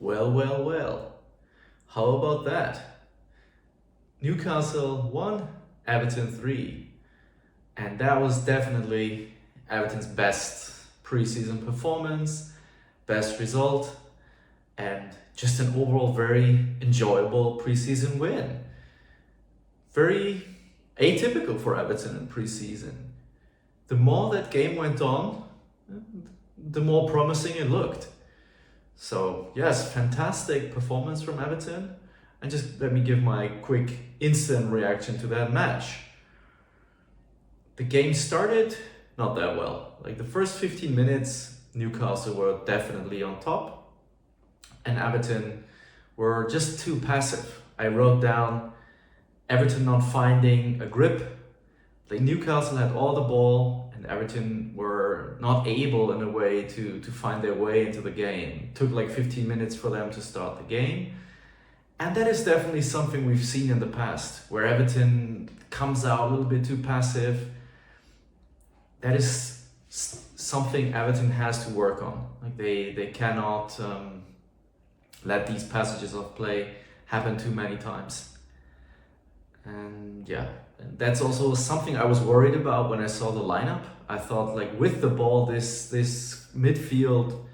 Well. How about that? Newcastle 1, Everton 3. And that was definitely Everton's best preseason performance, best result, and just an overall very enjoyable preseason win. Very atypical for Everton in preseason. The more that game went on, the more promising it looked. So yes, fantastic performance from Everton. And just let me give my quick instant reaction to that match. The game started not that well. Like the first 15 minutes, Newcastle were definitely on top and Everton were just too passive. I wrote down Everton not finding a grip. Like Newcastle had all the ball and Everton were not able in a way to find their way into the game. It took like 15 minutes for them to start the game. And that is definitely something we've seen in the past, where Everton comes out a little bit too passive. That is something Everton has to work on. Like they cannot let these passages of play happen too many times. And yeah, that's also something I was worried about when I saw the lineup. I thought like with the ball, this midfield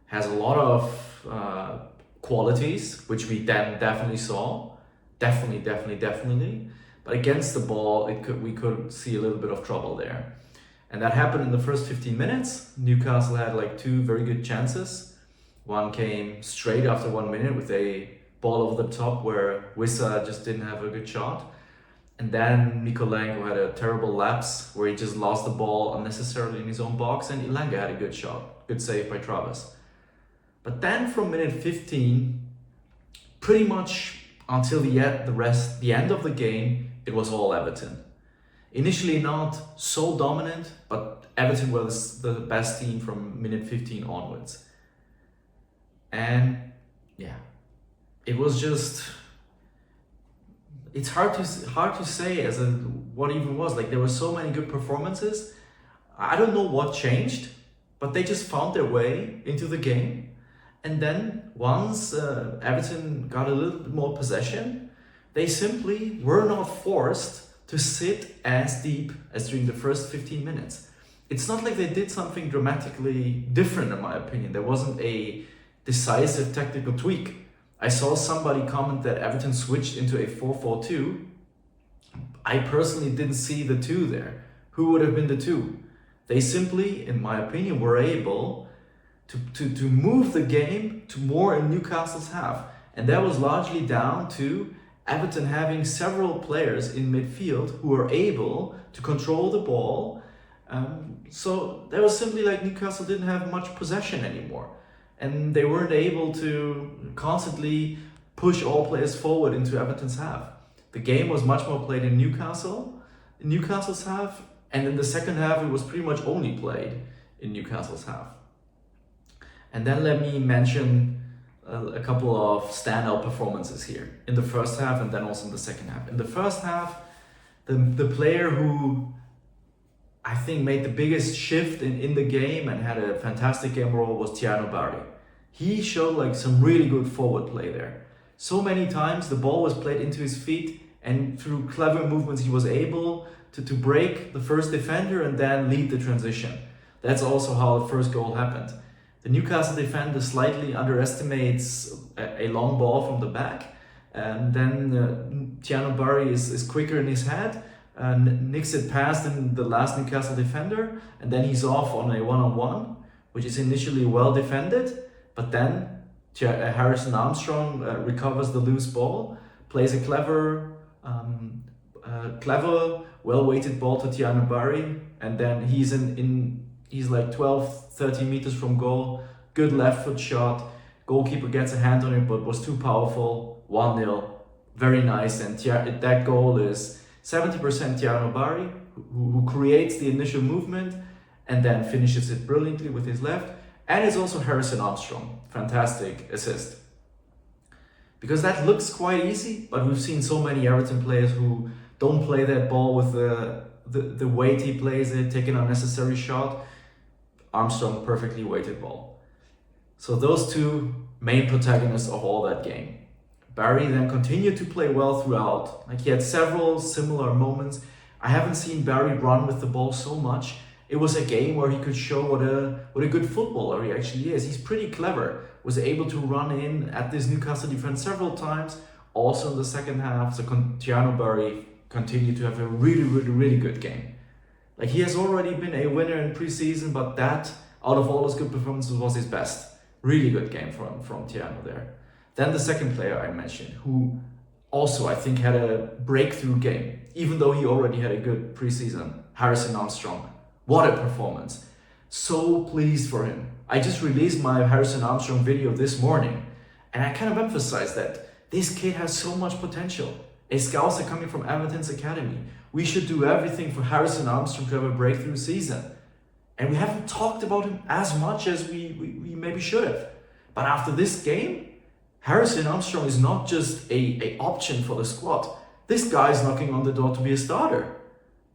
has a lot of qualities, which we then definitely saw. Definitely. But against the ball, we could see a little bit of trouble there. And that happened in the first 15 minutes. Newcastle had like two very good chances. One came straight after 1 minute with a ball over the top where Wissa just didn't have a good shot. And then Mikolenko had a terrible lapse where he just lost the ball unnecessarily in his own box, and Ilanga had a good shot. Good save by Travis. But then from minute 15, pretty much until the end of the game, it was all Everton. Initially not so dominant, but Everton was the best team from minute 15 onwards. And yeah, it was just, it's hard to say what even was. Like there were so many good performances. I don't know what changed, but they just found their way into the game. And then once Everton got a little bit more possession, they simply were not forced to sit as deep as during the first 15 minutes. It's not like they did something dramatically different, in my opinion. There wasn't a decisive tactical tweak. I saw somebody comment that Everton switched into a 4-4-2. I personally didn't see the two there. Who would have been the two? They simply, in my opinion, were able to move the game to more in Newcastle's half. And that was largely down to Everton having several players in midfield who were able to control the ball. So that was simply like Newcastle didn't have much possession anymore. And they weren't able to constantly push all players forward into Everton's half. The game was much more played in Newcastle's half. And in the second half, it was pretty much only played in Newcastle's half. And then let me mention a couple of standout performances here in the first half and then also in the second half. In the first half, the player who I think made the biggest shift in the game and had a fantastic game overall was Tiano Bardi. He showed like some really good forward play there. So many times the ball was played into his feet and through clever movements he was able to break the first defender and then lead the transition. That's also how the first goal happened. The Newcastle defender slightly underestimates a long ball from the back, and then Tiano Barry is quicker in his head, nicks it past in the last Newcastle defender, and then he's off on a one-on-one, which is initially well defended, but then Harrison Armstrong recovers the loose ball, plays a clever, well-weighted ball to Tiano Barry, and then he's like 12, 30 meters from goal. Good left foot shot. Goalkeeper gets a hand on it, but was too powerful. 1-0. Very nice. And that goal is 70% Tiano Barry, who creates the initial movement and then finishes it brilliantly with his left. And it's also Harrison Armstrong. Fantastic assist. Because that looks quite easy, but we've seen so many Everton players who don't play that ball with the weight he plays it, take an unnecessary shot. Armstrong, perfectly weighted ball. So those two main protagonists of all that game. Barry then continued to play well throughout. Like, he had several similar moments. I haven't seen Barry run with the ball so much. It was a game where he could show what a good footballer he actually is. He's pretty clever. Was able to run in at this Newcastle defense several times. Also in the second half, so Tiano Barry continued to have a really good game. Like, he has already been a winner in preseason, but that, out of all his good performances, was his best. Really good game from Tiano there. Then the second player I mentioned, who also I think had a breakthrough game, even though he already had a good preseason, Harrison Armstrong. What a performance. So pleased for him. I just released my Harrison Armstrong video this morning, and I kind of emphasized that this kid has so much potential. A scouts are coming from Everton's academy. We should do everything for Harrison Armstrong to have a breakthrough season. And we haven't talked about him as much as we maybe should have. But after this game, Harrison Armstrong is not just a option for the squad. This guy is knocking on the door to be a starter.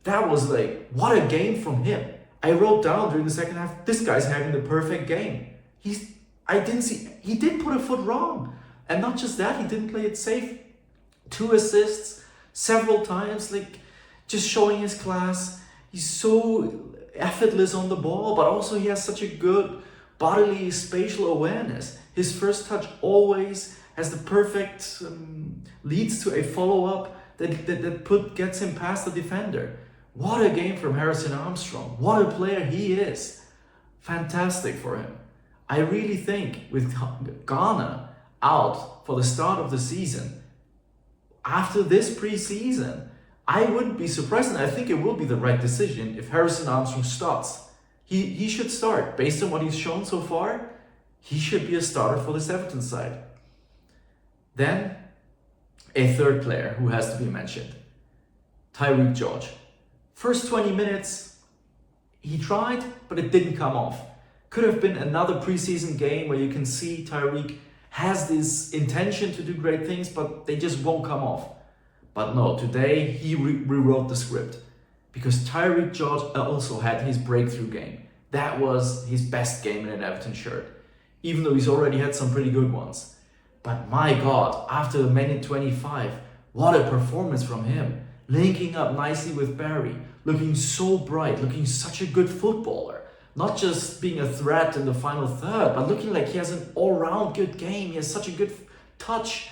That was like, what a game from him. I wrote down during the second half, this guy's having the perfect game. He did put a foot wrong. And not just that, he didn't play it safe. 2 assists, several times, like, just showing his class. He's so effortless on the ball, but also he has such a good bodily spatial awareness. His first touch always has the perfect, leads to a follow-up that gets him past the defender. What a game from Harrison Armstrong. What a player he is. Fantastic for him. I really think with Ghana out for the start of the season, after this preseason, I wouldn't be surprised, and I think it will be the right decision if Harrison Armstrong starts. He should start. Based on what he's shown so far, he should be a starter for this Everton side. Then, a third player who has to be mentioned, Tyreek George. First 20 minutes, he tried, but it didn't come off. Could have been another preseason game where you can see Tyreek has this intention to do great things, but they just won't come off. But no, today he rewrote the script, because Tyreek George also had his breakthrough game. That was his best game in an Everton shirt, even though he's already had some pretty good ones. But my God, after minute 25, what a performance from him. Linking up nicely with Barry, looking so bright, looking such a good footballer. Not just being a threat in the final third, but looking like he has an all-round good game. He has such a good touch.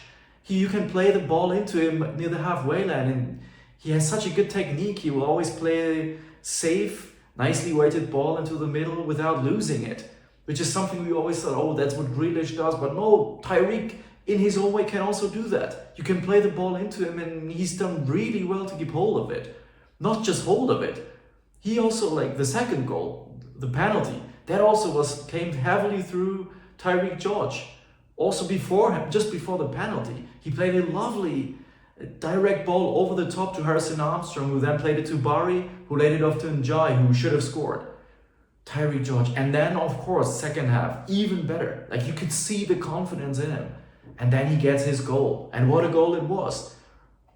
You can play the ball into him near the halfway line, and he has such a good technique. He will always play a safe, nicely weighted ball into the middle without losing it, which is something we always thought, oh, that's what Grealish does. But no, Tyreek in his own way can also do that. You can play the ball into him, and he's done really well to keep hold of it. Not just hold of it. He also, like the second goal, the penalty, that also came heavily through Tyreek George. Also before him, just before the penalty, he played a lovely direct ball over the top to Harrison Armstrong, who then played it to Barry, who laid it off to Njai, who should have scored. Tyreek George. And then, of course, second half, even better. Like, you could see the confidence in him. And then he gets his goal. And what a goal it was.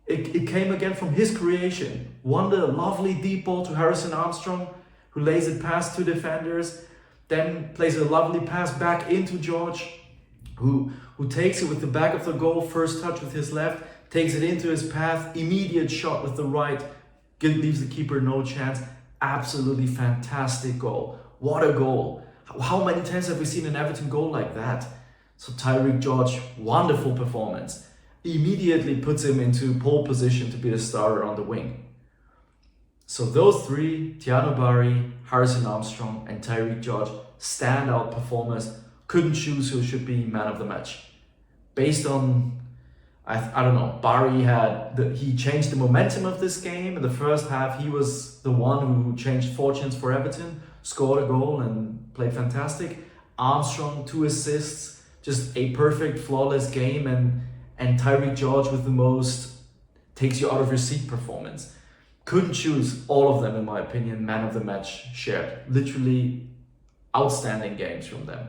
It came again from his creation. One lovely deep ball to Harrison Armstrong, who lays it past 2 defenders, then plays a lovely pass back into George, who takes it with the back of the goal, first touch with his left, takes it into his path, immediate shot with the right, leaves the keeper no chance. Absolutely fantastic goal. What a goal. How many times have we seen an Everton goal like that? So Tyreek George, wonderful performance. Immediately puts him into pole position to be the starter on the wing. So those 3, Tiano Barry, Harrison Armstrong, and Tyreek George, standout performers. Couldn't choose who should be man of the match. Based on, I don't know, Barry he changed the momentum of this game. In the first half, he was the one who changed fortunes for Everton, scored a goal and played fantastic. Armstrong, 2 assists, just a perfect, flawless game. And Tyreek George with the most takes you out of your seat performance. Couldn't choose all of them, in my opinion, man of the match shared. Literally outstanding games from them.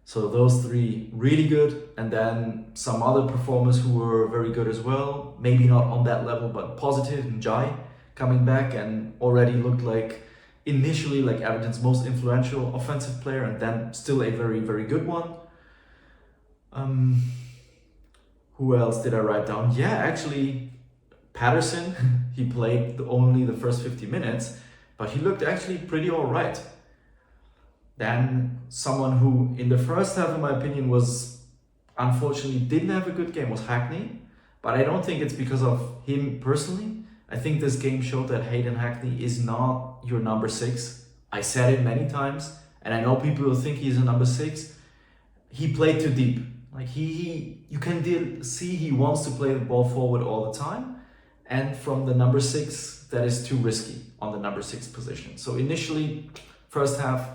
So those 3 really good, and then some other performers who were very good as well. Maybe not on that level, but positive. Njai coming back and already looked like initially like Everton's most influential offensive player and then still a very, very good one. Who else did I write down? Yeah, actually, Patterson, he played only the first 50 minutes, but he looked actually pretty all right. Then someone who in the first half, in my opinion, unfortunately didn't have a good game was Hackney, but I don't think it's because of him personally. I think this game showed that Hayden Hackney is not your number 6. I said it many times, and I know people will think he's a number 6. He played too deep. Like you can see he wants to play the ball forward all the time, and from the number 6, that is too risky on the number 6 position. So initially, first half,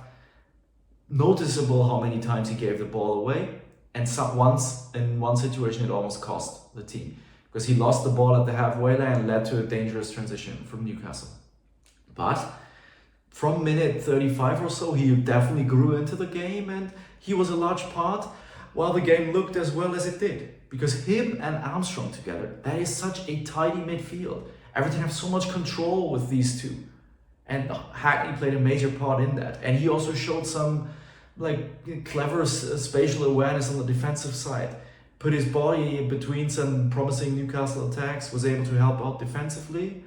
noticeable how many times he gave the ball away, and once in one situation it almost cost the team because he lost the ball at the halfway line and led to a dangerous transition from Newcastle. But from minute 35 or so, he definitely grew into the game, and he was a large part while the game looked as well as it did. Because him and Armstrong together, that is such a tidy midfield. Everton have so much control with these two. And Hackney played a major part in that. And he also showed some clever spatial awareness on the defensive side. Put his body between some promising Newcastle attacks, was able to help out defensively.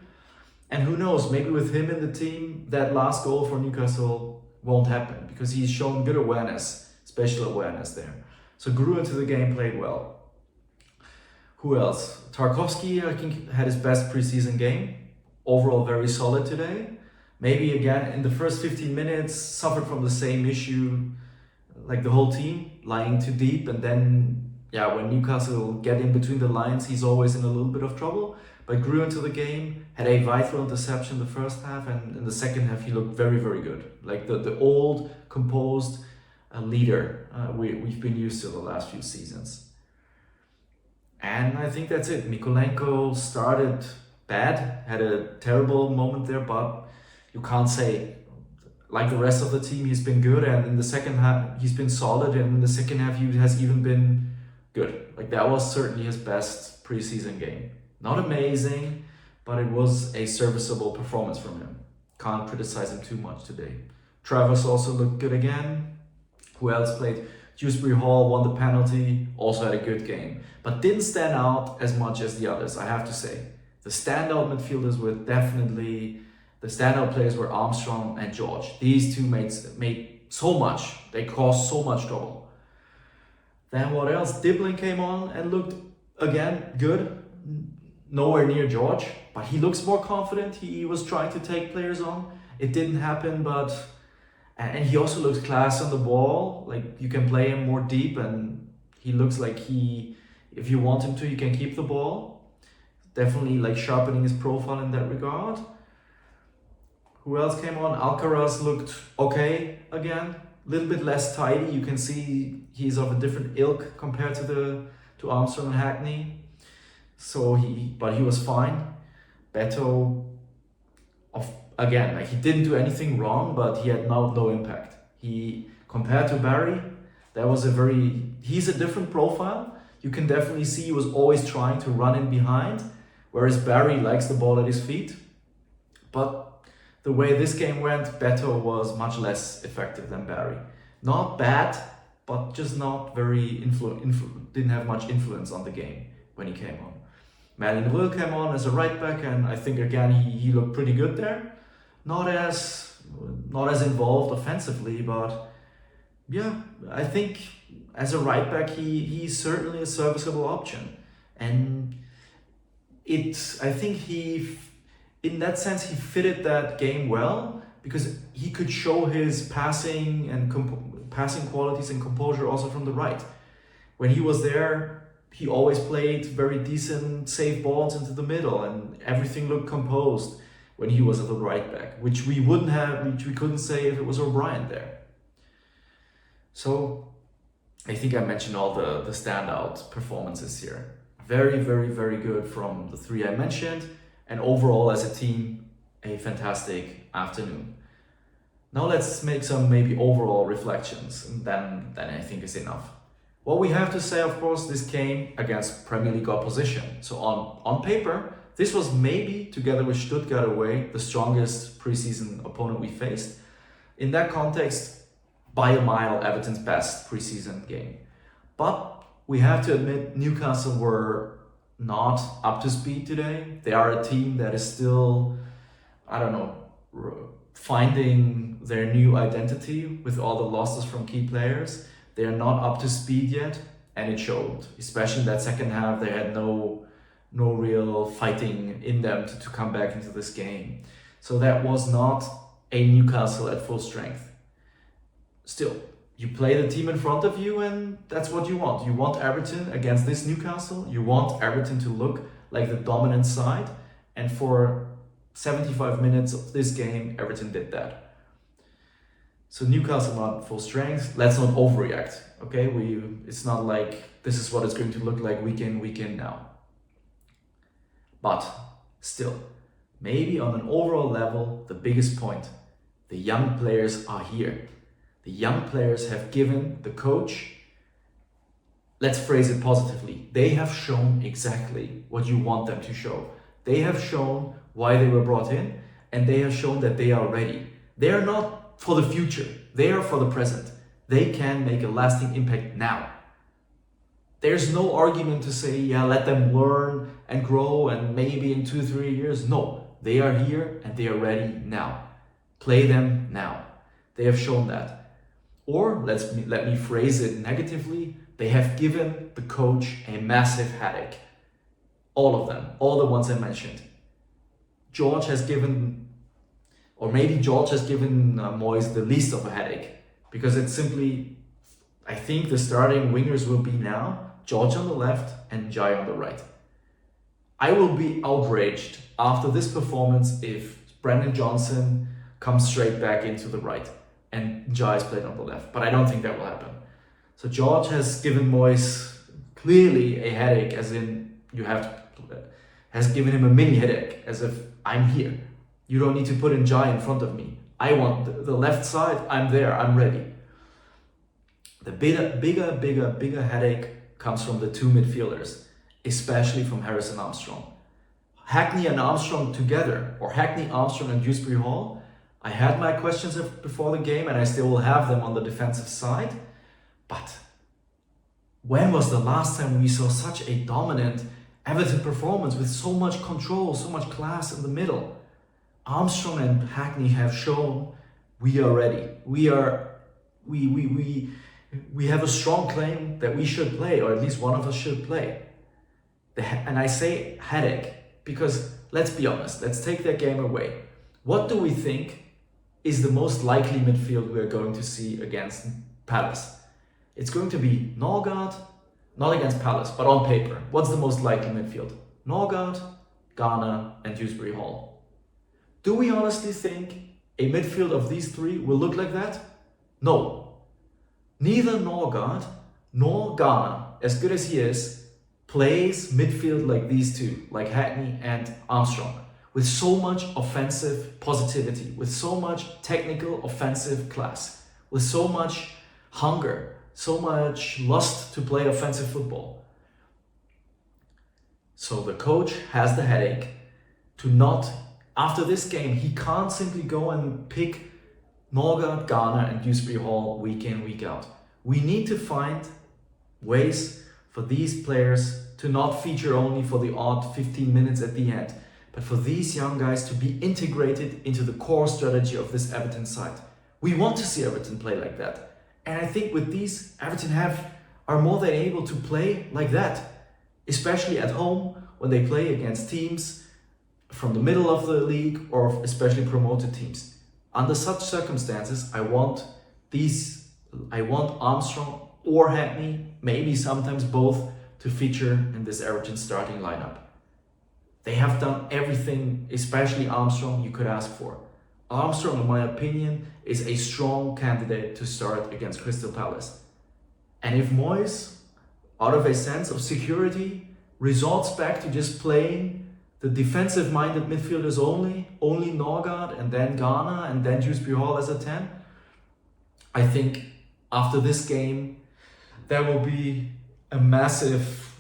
And who knows, maybe with him in the team, that last goal for Newcastle won't happen because he's shown good awareness, spatial awareness there. So grew into the game, played well. Who else? Tarkowski, I think, had his best preseason game. Overall, very solid today. Maybe again, in the first 15 minutes, suffered from the same issue like the whole team, lying too deep. And then, when Newcastle get in between the lines, he's always in a little bit of trouble. But grew into the game, had a vital interception the first half, and in the second half, he looked very, very good. Like the old, composed leader we've been used to the last few seasons. And I think that's it. Mikolenko started bad, had a terrible moment there, but you can't say, like the rest of the team, he's been good, and in the second half, he's been solid, and in the second half, he has even been good. Like that was certainly his best preseason game. Not amazing, but it was a serviceable performance from him. Can't criticize him too much today. Travers also looked good again. Who else played? Dewsbury Hall won the penalty, also had a good game, but didn't stand out as much as the others, I have to say. The standout midfielders were definitely, the standout players were Armstrong and George. These two made so much, they caused so much trouble. Then what else? Diblin came on and looked, again, good. Nowhere near George, but he looks more confident. He was trying to take players on. It didn't happen, and he also looks class on the ball. Like you can play him more deep, and he looks like if you want him to, you can keep the ball. Definitely like sharpening his profile in that regard. Who else came on? Alcaraz looked okay again. A little bit less tidy. You can see he's of a different ilk compared to Armstrong and Hackney. But he was fine. Beto, again, like he didn't do anything wrong, but he had no impact. Compared to Barry, he's a different profile. You can definitely see he was always trying to run in behind, whereas Barry likes the ball at his feet. But the way this game went, Beto was much less effective than Barry. Not bad, but just not very didn't have much influence on the game when he came on. Merlin Will came on as a right back, and I think again he looked pretty good there. Not as involved offensively, but yeah, I think as a right back he's certainly a serviceable option. And I think in that sense he fitted that game well because he could show his passing and passing qualities and composure also from the right. When he was there, he always played very decent, safe balls into the middle, and everything looked composed when he was at the right back, which we couldn't say if it was O'Brien there. So I think I mentioned all the standout performances here. Very, very, very good from the three I mentioned, and overall as a team, a fantastic afternoon. Now let's make some maybe overall reflections, and then I think is enough. What we have to say, of course, this came against Premier League opposition. So on paper, This was maybe, together with Stuttgart away, the strongest preseason opponent we faced. In that context, by a mile, Everton's best preseason game. But we have to admit, Newcastle were not up to speed today. They are a team that is still, I don't know, finding their new identity with all the losses from key players. They are not up to speed yet, and it showed. Especially in that second half, they had no real fighting in them to come back into this game. So that was not a Newcastle at full strength. Still, you play the team in front of you, and that's what you want. You want Everton against this Newcastle. You want Everton to look like the dominant side, and for 75 minutes of this game, Everton did that. So Newcastle not full strength. Let's not overreact, okay? It's not like this is what it's going to look like week in now. But still, maybe on an overall level, the biggest point, the young players are here. The young players have given the coach, let's phrase it positively, they have shown exactly what you want them to show. They have shown why they were brought in, and they have shown that they are ready. They are not for the future, they are for the present. They can make a lasting impact now. There's no argument to say, yeah, let them learn and grow and maybe in 2-3 years. No, they are here and they are ready now. Play them now. They have shown that. Or let me phrase it negatively. They have given the coach a massive headache. All of them, all the ones I mentioned. George has given Moyes the least of a headache, because it's simply, I think the starting wingers will be now George on the left and Jai on the right. I will be outraged after this performance if Brendan Johnson comes straight back into the right and Jai is played on the left, but I don't think that will happen. So George has given Moyes clearly a headache, as in has given him a mini headache, as if I'm here. You don't need to put in Jai in front of me. I want the left side, I'm there, I'm ready. The bigger headache comes from the two midfielders, especially from Harris and Armstrong. Hackney and Armstrong together, or Hackney, Armstrong and Dewsbury Hall, I had my questions before the game and I still will have them on the defensive side. But when was the last time we saw such a dominant Everton performance with so much control, so much class in the middle? Armstrong and Hackney have shown we are ready. We have a strong claim that we should play, or at least one of us should play. And I say headache because, let's be honest, let's take that game away. What do we think is the most likely midfield we are going to see against Palace? It's going to be Norgard, not against Palace, but on paper. What's the most likely midfield? Norgard, Garner, and Dewsbury Hall. Do we honestly think a midfield of these three will look like that? No. Neither Norgard nor Garner, as good as he is, plays midfield like these two, like Hackney and Armstrong, with so much offensive positivity, with so much technical offensive class, with so much hunger, so much lust to play offensive football. So the coach has the headache to not, after this game, he can't simply go and pick Norgard, Garner and Dewsbury Hall week in, week out. We need to find ways for these players to not feature only for the odd 15 minutes at the end, but for these young guys to be integrated into the core strategy of this Everton side. We want to see Everton play like that. And I think with these, Everton are more than able to play like that, especially at home when they play against teams from the middle of the league or especially promoted teams. Under such circumstances, I want Armstrong or Hackney, maybe sometimes both, to feature in this Everton starting lineup. They have done everything, especially Armstrong, you could ask for. Armstrong, in my opinion, is a strong candidate to start against Crystal Palace. And if Moyes, out of a sense of security, resorts back to just playing the defensive-minded midfielders only Norgard and then Garner and then Dewsbury Hall as a 10, I think after this game, there will be a massive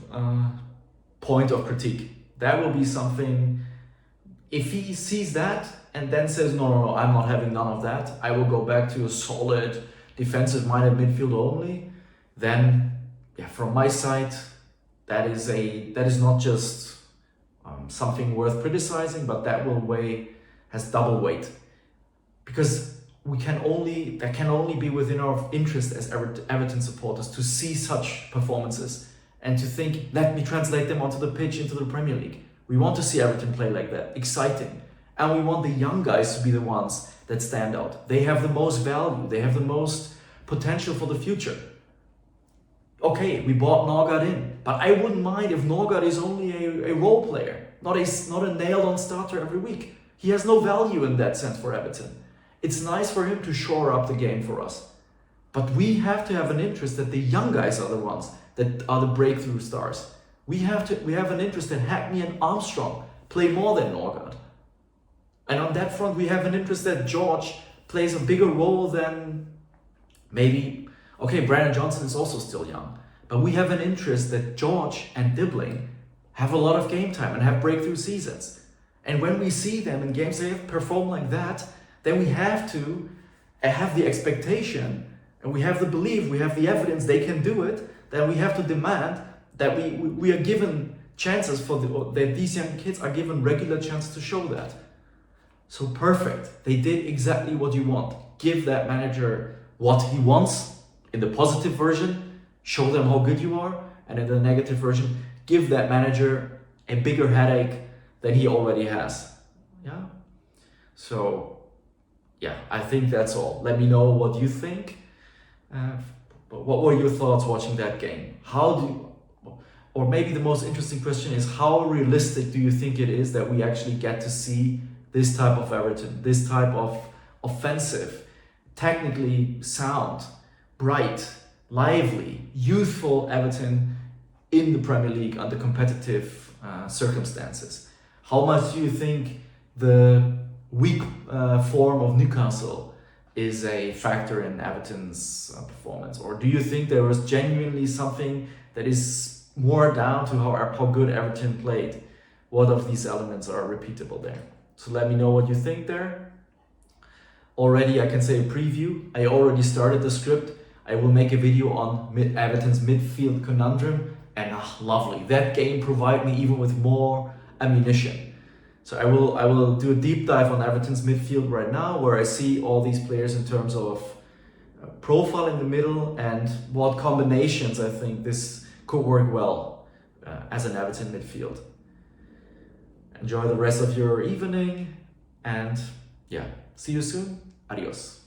point of critique. That will be something. If he sees that and then says, no, I'm not having none of that, I will go back to a solid defensive-minded midfield only, then yeah, from my side, that is not just something worth criticizing, but has double weight, because that can only be within our interest as Everton supporters to see such performances and to think, let me translate them onto the pitch into the Premier League. We want to see Everton play like that, exciting. And we want the young guys to be the ones that stand out. They have the most value, they have the most potential for the future. Okay, we bought Norgard in, but I wouldn't mind if Norgard is only a role player, not a nailed-on starter every week. He has no value in that sense for Everton. It's nice for him to shore up the game for us. But we have to have an interest that the young guys are the ones that are the breakthrough stars. We have an interest that Hackney and Armstrong play more than Norgard. And on that front, we have an interest that George plays a bigger role than maybe, okay, Brandon Johnson is also still young. But we have an interest that George and Dibbling have a lot of game time and have breakthrough seasons. And when we see them in games they perform like that, then we have to have the expectation, and we have the belief, we have the evidence they can do it, then we have to demand that we are given chances that these young kids are given regular chances to show that. So perfect. They did exactly what you want. Give that manager what he wants in the positive version, show them how good you are, and in the negative version, give that manager a bigger headache than he already has. Yeah. So yeah, I think that's all. Let me know what you think. What were your thoughts watching that game? Or maybe the most interesting question is, how realistic do you think it is that we actually get to see this type of Everton, this type of offensive, technically sound, bright, lively, youthful Everton in the Premier League under competitive circumstances? How much do you think the weak form of Newcastle is a factor in Everton's performance? Or do you think there was genuinely something that is more down to how good Everton played? What of these elements are repeatable there? So let me know what you think there. Already I can say a preview. I already started the script. I will make a video on Everton's midfield conundrum, and lovely. That game provided me even with more ammunition. So I will do a deep dive on Everton's midfield right now, where I see all these players in terms of profile in the middle and what combinations I think this could work well as an Everton midfield. Enjoy the rest of your evening, and yeah, see you soon. Adios.